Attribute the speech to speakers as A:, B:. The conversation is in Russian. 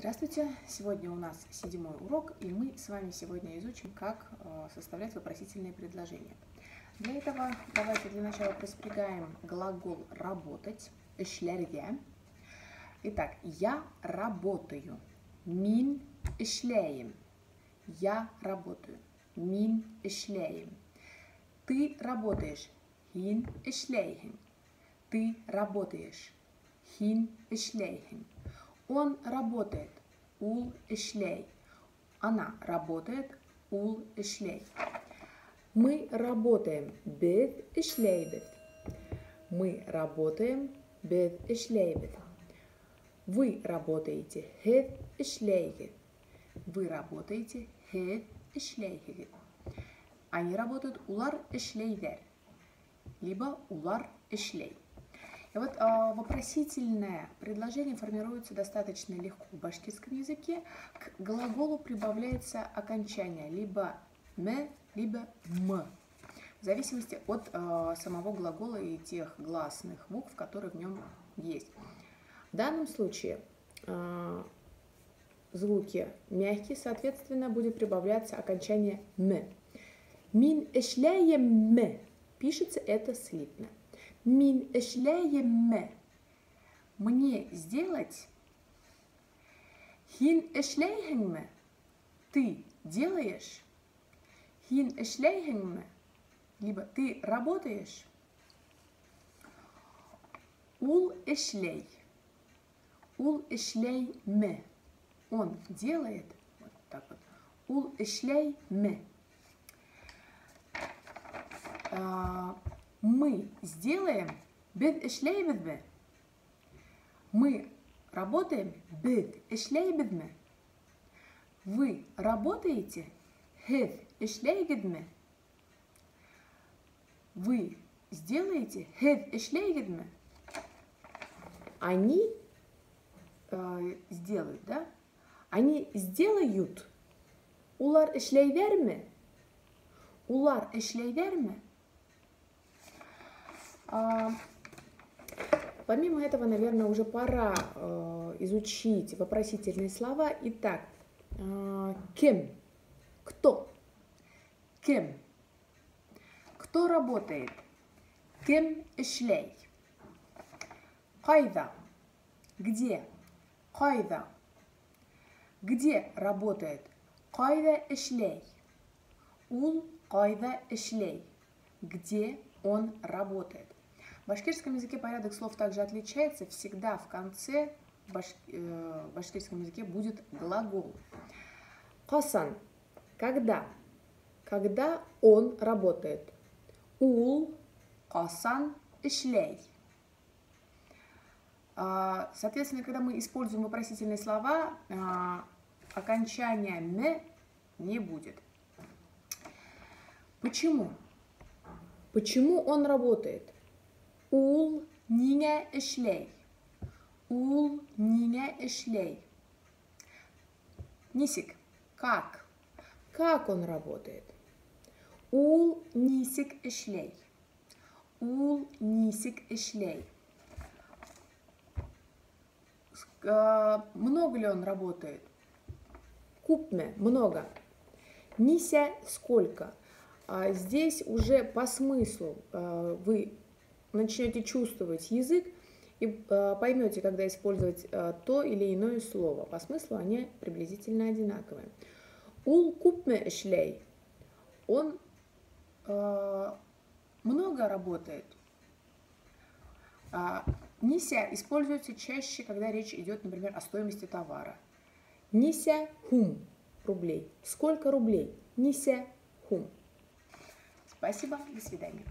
A: Здравствуйте! Сегодня у нас 7-й урок, и мы с вами сегодня изучим, как составлять вопросительные предложения. Для этого давайте для начала проспрягаем глагол «работать» «эшләргә». Итак, я работаю. Мин эшләйем. Я работаю. Мин эшләйем. Ты работаешь. Һин эшләйһең. Ты работаешь. Һин эшләйһең. Он работает. Ул эшләй. Она работает. Ул эшләй. Мы работаем. Беҙ эшләйбеҙ. Мы работаем. Беҙ эшләйбеҙ. Вы работаете. Һеҙ эшләйһегеҙ. Вы работаете. Һеҙ эшләйһегеҙ. Они работают. Улар эшләйҙәр. Либо улар эшләй. И вот вопросительное предложение формируется достаточно легко в башкирском языке. К глаголу прибавляется окончание либо «м», либо «м», в зависимости от самого глагола и тех гласных букв, которые в нем есть. В данном случае звуки мягкие, соответственно, будет прибавляться окончание «м». «Мин эшләйем м» пишется это слитно. Мин эшләйем. Мне сделать. Һин эшләйһеңме? Ты делаешь. Һин эшләйһеңме? Либо ты работаешь. Ул эшләй. Ул эшләйме. Он делает. Вот так вот. Ул эшләйме. Мы сделаем. Беҙ эшләйбеҙме? Мы работаем. Беҙ эшләйбеҙме? Вы работаете? Һеҙ эшләйһегеҙме? Вы сделаете? Һеҙ эшләйһегеҙме? Они сделают, да? Они сделают. Улар эшләйҙәрме? Улар эшләйҙәрме? Помимо этого, наверное, уже пора изучить вопросительные слова. Итак, кем? Кто? Кем? Кто работает? Кем эшләй? Кайда? Где? Кайда? Где работает? Кайда эшләй? Ул кайда эшләй? Где он работает? В башкирском языке порядок слов также отличается. Всегда в конце в башкирском языке будет глагол. Касан. Когда? Когда он работает. Ул касан эшләй. Соответственно, когда мы используем вопросительные слова, окончания «м» не будет. Почему? Почему он работает? Ул ниңә эшләй? Ул ниңә эшләй? Нисек? Как? Как он работает? Ул нисек эшләй? Ул нисек эшләй? Много ли он работает? Күпме? Много. Нися сколько? Здесь уже по смыслу вы начнете чувствовать язык и поймете, когда использовать то или иное слово. По смыслу они приблизительно одинаковые. Ул күпме эшләй. Он много работает. Нися используется чаще, когда речь идет, например, о стоимости товара. Нися хум рублей. Сколько рублей? Нися хум. Спасибо, до свидания.